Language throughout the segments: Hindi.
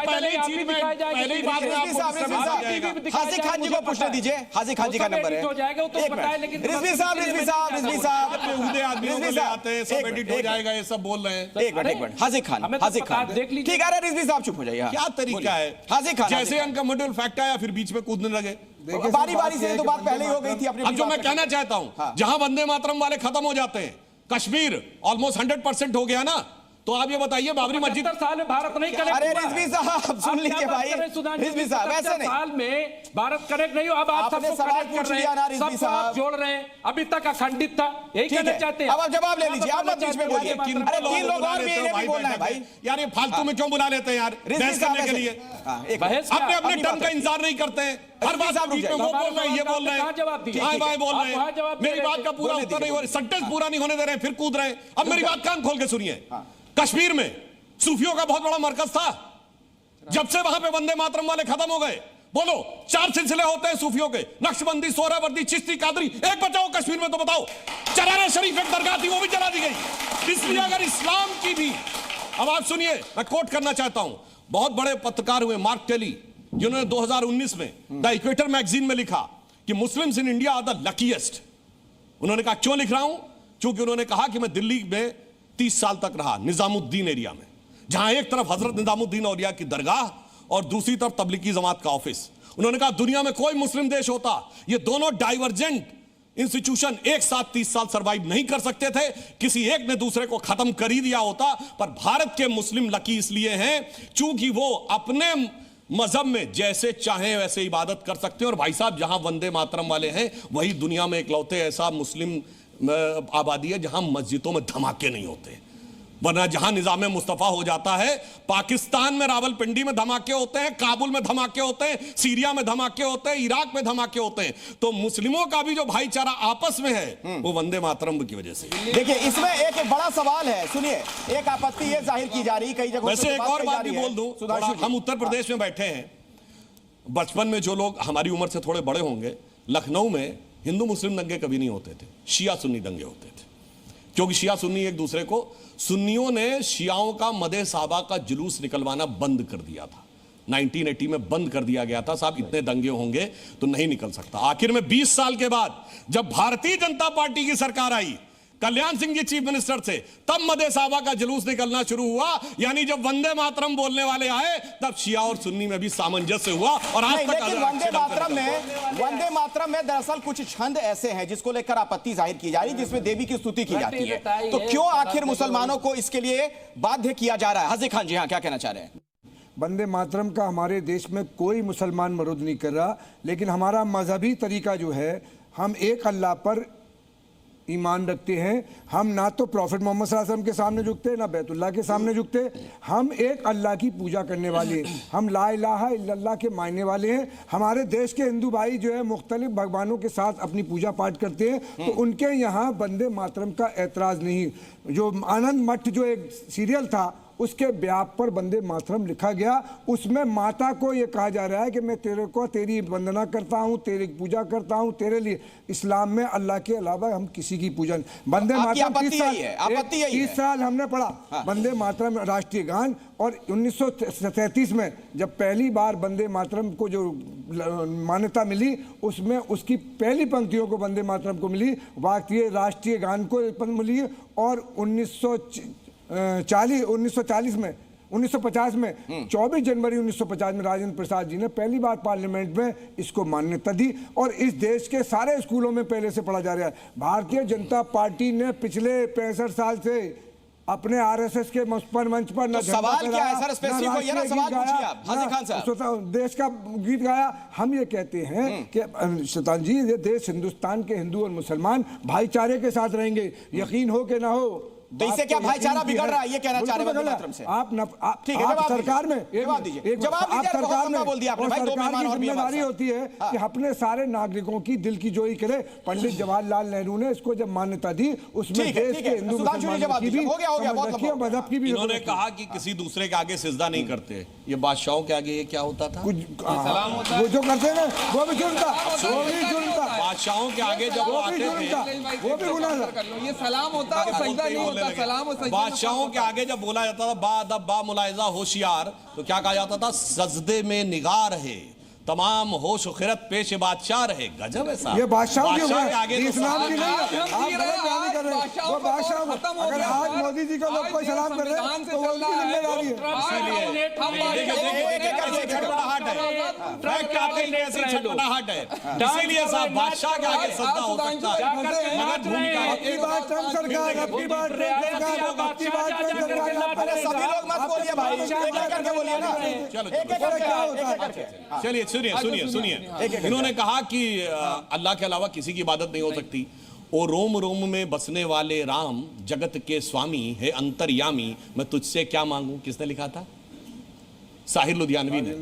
पहले ही चीज में पहले ही बात में आपको हाजी खान जी को पूछने दीजिए, हाजी खान जी का नंबर है। रिजवी साहब उहदे आदमी बोले आते हैं, सब एडिट हो जाएगा, ये सब बोल रहे हैं। एक मिनट हाजी खान ठीक है, रिजवी साहब चुप हो जाइए। क्या तरीका है हाजी खान? जैसे अनकंफर्टेबल फैक्ट आया फिर बीच में कूदने लगे। बारी बारी से तो बात पहले ही हो गई थी। अब जो मैं कहना चाहता हूं, जहां वंदे मातरम वाले खत्म हो जाते हैं, कश्मीर ऑलमोस्ट 100% हो गया ना, तो आप ये बताइए बाबरी मस्जिद साल में भारत नहीं कनेक्ट। अरे रिजवी साहब सुन लीजिए भाई, रिजवी साहब ऐसे नहीं, साल में भारत कनेक्ट नहीं हो। अब आप आपने सबको सवाल कनेक्ट पूछ कर रहे लिया ना हैं, रिजवी सबको आप साहब। जोड़ रहे हैं। अभी तक अखंडित था, यही कहना चाहते हैं। अब आप जवाब ले लीजिए, आप मत बीच में बोलिए। अरे तीन लोग और भी इन्हें बोलना है भाई। यार ये फालतू में क्यों बुला लेते हैं यार बहस करने के लिए? अपने अपने टर्न का इंतजार नहीं करते हैं, हर बात आप बीच में वो बोल रहे हैं, ये बोल रहे हैं, हां भाई बोल रहे हैं, मेरी बात का पूरा उत्तर नहीं हो रहा, सेंटेंस पूरा नहीं होने दे रहे हैं, फिर कूद रहे हैं। अब मेरी बात कान खोल के सुनिए। कश्मीर में सूफियों का बहुत बड़ा मरकज था, जब से वहां पे वंदे मातरम वाले खत्म हो गए, बोलो 4 सिलसिले होते हैं सूफियों के, नक्शबंदी, सोहरावर्दी, चिश्ती, कादरी, एक बचाओ कश्मीर में तो बताओ। चरारा शरीफ एक दरगाह थी, वो भी जला दी गई। इसलिए अगर इस्लाम की भी, अब आप सुनिए, मैं कोट करना चाहता हूं, बहुत बड़े पत्रकार हुए मार्क टेली, जिन्होंने 2019 में द इक्वेटर मैगजीन में लिखा कि Muslims in India are the luckiest. उन्होंने कहा क्यों लिख रहा हूं? क्योंकि उन्होंने कहा कि मैं दिल्ली में 30 साल तक रहा, निजामुद्दीन एरिया में, जहां एक तरफ हजरत निजामुद्दीन औलिया की दरगाह और दूसरी तरफ तबलीगी जमात का ऑफिस। उन्होंने कहा दुनिया में कोई मुस्लिम देश होता, ये दोनों डाइवर्जेंट इंस्टीट्यूशन एक साथ 30 साल सरवाइव नहीं कर सकते थे, किसी एक ने दूसरे को खत्म कर ही दिया होता। पर भारत के मुस्लिम लकी इसलिए हैं चूंकि वो अपने मजहब में जैसे चाहें वैसे इबादत कर सकते हैं। और भाई साहब, जहां वंदे मातरम वाले हैं वही दुनिया में इकलौते ऐसा मुस्लिम आबादी है जहां मस्जिदों में धमाके नहीं होते। वरना जहां निजाम मुस्तफा हो जाता है, पाकिस्तान में रावलपिंडी में धमाके होते हैं, काबुल में धमाके होते हैं, सीरिया में धमाके होते हैं, इराक में धमाके होते हैं। तो मुस्लिमों का भी जो भाईचारा आपस में है वो वंदे मातरम की वजह से। देखिए इसमें एक बड़ा सवाल है, सुनिए, एक आपत्ति ये जाहिर की जा रही कई जगहों। वैसे एक और बात भी बोल दूं, हम उत्तर प्रदेश में बैठे हैं, बचपन में जो लोग हमारी उम्र से थोड़े बड़े होंगे, लखनऊ में हिंदू मुस्लिम दंगे कभी नहीं होते थे, शिया सुन्नी दंगे होते थे। क्योंकि शिया सुन्नी एक दूसरे को, सुन्नियों ने शियाओं का मदे साहबा का जुलूस निकलवाना बंद कर दिया था, 1980 में बंद कर दिया गया था। साहब इतने दंगे होंगे तो नहीं निकल सकता। आखिर में 20 साल के बाद जब भारतीय जनता पार्टी की सरकार आई, कल्याण सिंह जी चीफ मिनिस्टर थे, तब मदे साहबा का जुलूस निकलना शुरू हुआ। यानी जब वंदे मातरम बोलने वाले आए तब शिया और सुन्नी में भी सामंजस्य हुआ। और आज तक वंदे मातरम में दरअसल कुछ छंद ऐसे हैं जिसको लेकर आपत्ति जाहिर की जा रही है, जिसमें देवी की स्तुति की जाती है। तो क्यों आखिर मुसलमानों को इसके लिए बाध्य किया जा रहा है? हाजी खान जी, हाँ क्या कहना चाह रहे हैं? वंदे मातरम का हमारे देश में कोई मुसलमान विरोध नहीं कर रहा, लेकिन हमारा मजहबी तरीका जो है, हम एक अल्लाह पर ईमान रखते हैं। हम ना तो प्रॉफिट मोहम्मद सल्लल्लाहु अलैहि वसल्लम के सामने झुकते, ना बैतुल्लाह के सामने झुकते। हम एक अल्लाह की पूजा करने वाले, हम ला इलाहा इल्लल्लाह के मानने वाले हैं। हमारे देश के हिंदू भाई जो है मुख्तलिफ भगवानों के साथ अपनी पूजा पाठ करते हैं, तो उनके यहाँ वंदे मातरम का ऐतराज़ नहीं। जो आनंद मठ जो एक सीरियल था उसके ब्याप पर वंदे मातरम लिखा गया, उसमें माता को ये कहा जा रहा है कि मैं तेरे को तेरी वंदना करता हूँ, तेरी पूजा करता हूँ, तेरे लिए। इस्लाम में अल्लाह के अलावा हम किसी की पूजा नहीं। वंदे मातरम 30 साल हमने पढ़ा वंदे मातरम राष्ट्रीय गान, और 1937 में जब पहली बार वंदे मातरम को जो मान्यता मिली, उसमें उसकी पहली पंक्तियों को वंदे मातरम को मिली, वाक्य राष्ट्रीय गान को मिली। और 1950 में 24 जनवरी 1950 में राजेंद्र प्रसाद जी ने पहली बार पार्लियामेंट में इसको मान्यता दी, और इस देश के सारे स्कूलों में पहले से पढ़ा जा रहा है। भारतीय जनता पार्टी ने पिछले 65 साल से अपने आरएसएस के मंच पर तो सवाल क्या है सर, स्पेसिफिक ये ना सवाल पूछिए आप। हाजी खान साहब, देश का गीत गाया। हम ये कहते हैं कि शैतान जी, ये देश हिंदुस्तान के हिंदू और मुसलमान भाईचारे के साथ रहेंगे, यकीन हो कि ना हो। तो इससे क्या भाईचारा बिगड़ रहा है, ये कहना चाह रहे हैं से? ठीक है, सरकार में जवाब दीजिए, सरकार में बोल दिया आपने भाई, 2 मेहमान और भी जिम्मेदारी होती है कि अपने सारे नागरिकों की दिल की जोई करे। पंडित जवाहरलाल नेहरू ने इसको जब मान्यता दी, उसमें देश के हिंदू मुसलमानों की भी, मजहब की भी। उन्होंने कहा कि किसी दूसरे के आगे सिजदा नहीं करते। ये बादशाहों के आगे ये क्या होता था? वो जो करते हैं वो भी जुर्म था। बादशाहों के आगे जब वो आते थे वो भी गुनाह था। ये सलाम होता है, सजदा नहीं होता। बोलने लगे। बादशाहों के आगे जब बोला जाता था बा अदब बा मुलाहिजा होशियार, तो क्या कहा जाता था? सजदे में निगार है, तमाम होश खिरत पेश बादशाह रहे। गजब है साहब, ये बादशाह के आगे तो इस्लाम की नहीं है। हम आप जी रहे हैं, गलत बयानी कर रहे हैं। बादशाह वो का बादशाह दौर खत्म हो अगर गया आज है। मोदी जी को लोग कोई सलाम कर रहे हैं तो वो उनकी जिम्मेदारी है। छटपटाहट है, इसीलिए साहब बादशाह के आगे सजदा हो सकता है, मगर भूमिका आपकी बात ट्रम्प सरकार, आपकी बात ट्रम्प सरकार, आपकी बात ट्रम्प सरकार। अरे सभी लोग मत बोलिए भाई, एक एक करके बोलिए ना, चलो एक एक करके, क्या होता एक एक करके। चलिए सुनिए। इन्होंने कहा कि अल्लाह के अलावा किसी की इबादत नहीं हो सकती। ओ रोम रोम में बसने वाले राम, जगत के स्वामी है अंतर्यामी, मैं तुझसे क्या मांगू? किसने लिखा था? साहिर लुधियानवी ने।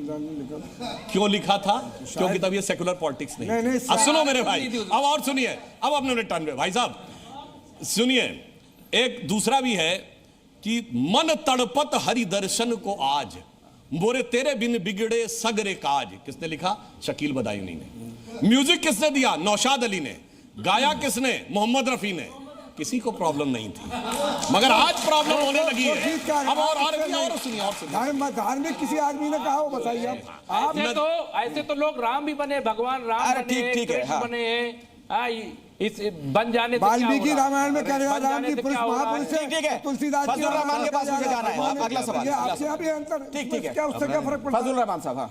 क्यों लिखा था? क्योंकि तब ये सेकुलर पॉलिटिक्स नहीं। अब सुनो मेरे भाई, अब और सुनिए, अब अपने टर्न पे भाई साहब सुनिए। एक दूसरा भी है कि मन तड़पत हरि दर्शन को आज, मोरे तेरे बिन बिगड़े सगरे काज। किसने लिखा? शकील बदायूनी ने। म्यूजिक किसने दिया? नौशाद अली ने। गाया किसने? मोहम्मद रफी ने। किसी को प्रॉब्लम नहीं थी, मगर आज प्रॉब्लम होने लगी है। अब और सुनिए। धार्मिक किसी आदमी ने कहा हो, बताइए आप। ऐसे तो लोग राम भी बने, भगवान राम बने, कृष्ण बने, इस बन जाने से वाल्मीकि रामायण में कह रहे हैं राम की पुरुष महापुरुष है। ठीक है, तुलसीदास फजलुर रहमान के पास मुझे जाना है। अगला सवाल, आपसे अभी अंतर ठीक है, क्या उससे क्या फर्क पड़ता है? फजलुर रहमान साहब। हाँ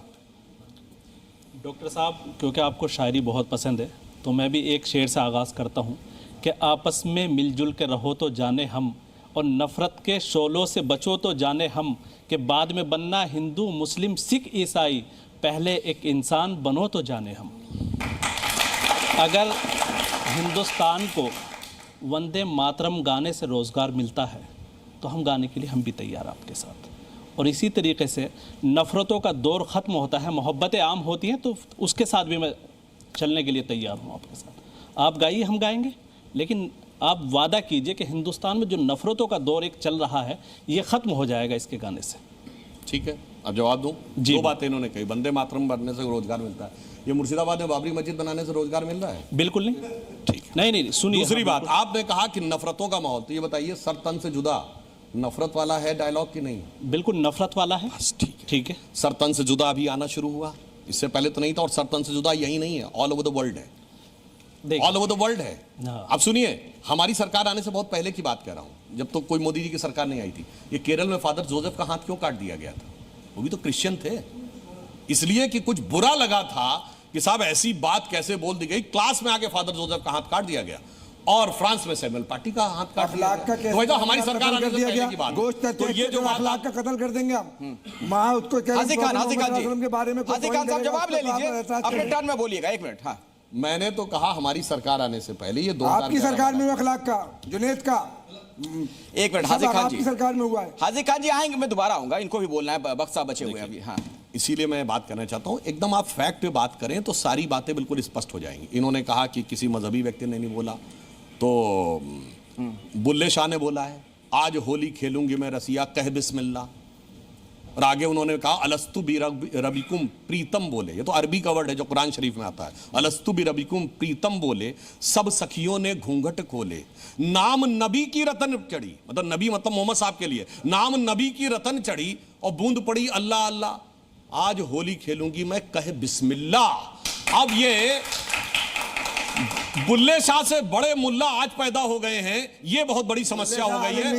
डॉक्टर साहब, क्योंकि आपको शायरी बहुत पसंद है तो मैं भी एक शेर से आगाज़ करता हूँ कि आपस में मिलजुल के रहो तो जाने हम, और नफ़रत के शोलों से बचो तो जाने हम, कि बाद में बनना हिंदू मुस्लिम सिख ईसाई, पहले एक इंसान बनो तो जाने हम। अगर हिंदुस्तान को वंदे मातरम गाने से रोज़गार मिलता है तो हम गाने के लिए हम भी तैयार आपके साथ। और इसी तरीके से नफ़रतों का दौर ख़त्म होता है, मोहब्बतें आम होती हैं, तो उसके साथ भी मैं चलने के लिए तैयार हूँ आपके साथ। आप गाइए, हम गाएंगे, लेकिन आप वादा कीजिए कि हिंदुस्तान में जो नफ़रतों का दौर एक चल रहा है ये ख़त्म हो जाएगा इसके गाने से। ठीक है, अब जवाब दूं। दो बातें इन्होंने कही। वंदे मातरम बनने से रोजगार मिलता है, ये मुर्शिदाबाद में बाबरी मस्जिद बनाने से रोजगार मिल रहा है? बिल्कुल नहीं। ठीक, नहीं सुनिए। दूसरी बात, आपने कहा कि नफरतों का माहौल, तो ये बताइए सर तन से जुदा नफरत वाला है डायलॉग की नहीं? बिल्कुल नफरत वाला है। ठीक है। सर तन से जुदा अभी आना शुरू हुआ, इससे पहले तो नहीं था। और सर तन से जुदा यही नहीं है, ऑल ओवर द वर्ल्ड है, ऑल ओवर द वर्ल्ड है। अब सुनिए, हमारी सरकार आने से बहुत पहले की बात कह रहा हूं, जब तो कोई मोदी जी की सरकार नहीं आई थी। ये केरल में फादर जोसेफ का हाथ क्यों काट दिया गया था? वो भी तो क्रिश्चियन थे, इसलिए कि कुछ बुरा लगा था कि साहब ऐसी बात कैसे बोल दी गई। क्लास में आके फादर जोसेफ का हाथ काट दिया गया। और फ्रांस में सैमुअल पार्टी का हाथ काट दिया गया। तो वही तो हमारी सरकार आने से पहले की बात। तो ये जो अखलाक का कत्ल कर देंगे हम, वहां उसको हाजी खान जी के बारे में हाजी खान साहब जवाब ले लीजिए, अपने टर्न में बोलिएगा। एक मिनट। हाँ, मैंने तो कहा हमारी सरकार आने से पहले ये दो आपकी सरकार में अखलाक का, जुनेद का। एक मिनट हाजी खान जी, आपकी सरकार में हुआ है। हाजी खान जी आएंगे, मैं दोबारा आऊंगा, इनको भी बोलना है, बक्सा बचे हुए हैं अभी। हाँ, इसीलिए मैं बात करना चाहता हूं, एकदम आप फैक्ट पे बात करें तो सारी बातें बिल्कुल स्पष्ट हो जाएंगी। इन्होंने कहा कि किसी मजहबी व्यक्ति ने नहीं बोला, तो बुल्ले शाह ने बोला है आज होली खेलूंगी मैं रसिया कह बिस्मिल्लाह। और आगे उन्होंने कहा अलस्तु बि रबिकुम प्रीतम बोले, ये तो अरबी का वर्ड है जो कुरान शरीफ में आता है। अलस्तु बि रबिकुम प्रीतम बोले, सब सखियों ने घूंघट खोले, नाम नबी की रतन चढ़ी, मतलब नबी मतलब मोहम्मद साहब के लिए, नाम नबी की रतन चढ़ी और बूंद पड़ी अल्लाह अल्लाह, आज होली खेलूंगी मैं कह बिस्मिल्लाह। अब ये बुल्ले शाह से बड़े मुल्ला आज पैदा हो गए हैं, ये बहुत बड़ी समस्या हो गई है।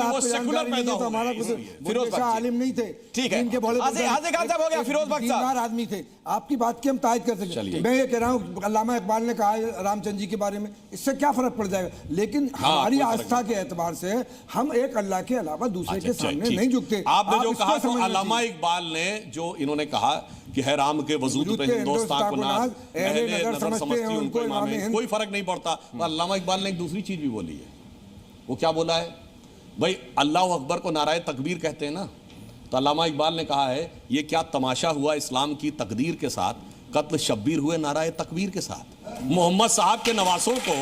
वो सेकुलर पैदा हो गए। फिरोज शाह आलिम नहीं थे, ठीक है। हाजी खान साहब हो गया, फिरोज बख्श साहब आदमी थे। आपकी बात की हम तायद कर सकते। मैं ये कह रहा हूँ, अल्लामा इकबाल ने कहा है रामचंद्र जी के बारे में, इससे क्या फर्क पड़ जाएगा? लेकिन हमारी आस्था के एतबार से हम एक अल्लाह के अलावा दूसरे के सामने नहीं झुकते। आपने जो कहा तो अल्लामा इकबाल ने जो इन्होंने कहा कि है राम के वजूद पे हिंदुस्तान को नाज, अहले नजर समझती उनको इमाम हिंद, कोई फर्क नहीं पड़ता। अल्लामा इकबाल ने एक दूसरी चीज भी बोली है। वो क्या बोला है भाई? अल्लाह अकबर को नाराए तकबीर कहते हैं ना, तो अल्लामा इकबाल ने कहा है ये क्या तमाशा हुआ इस्लाम की तकदीर के साथ, कत्ल शब्बीर हुए नाराए तकबीर के साथ। मोहम्मद साहब के नवासों को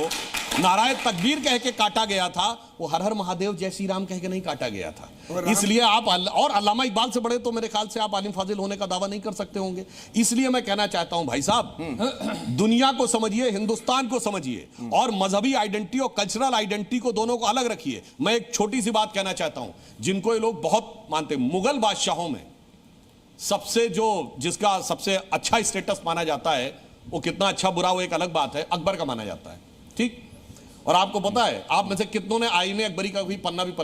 नाराए तकबीर कह के काटा गया था, वो हर हर महादेव जय श्री राम कह के नहीं काटा गया था। इसलिए आप और अल्लामा इकबाल से बड़े तो मेरे ख्याल से आप आलिम फाजिल होने का दावा नहीं कर सकते होंगे। इसलिए मैं कहना चाहता हूं भाई साहब, दुनिया को समझिए, हिंदुस्तान को समझिए, और मजहबी आइडेंटिटी और कल्चरल आइडेंटिटी को दोनों को अलग रखिए। मैं एक छोटी सी बात कहना चाहता हूं, जिनको ये लोग बहुत मानते, मुगल बादशाहों में सबसे जिसका सबसे अच्छा स्टेटस माना जाता है, वो कितना अच्छा बुरा वो एक अलग बात है, अकबर का माना जाता है। ठीक, और आपको पता है आप में से कितनों ने आईने अकबरी का भी पन्ना भी पलट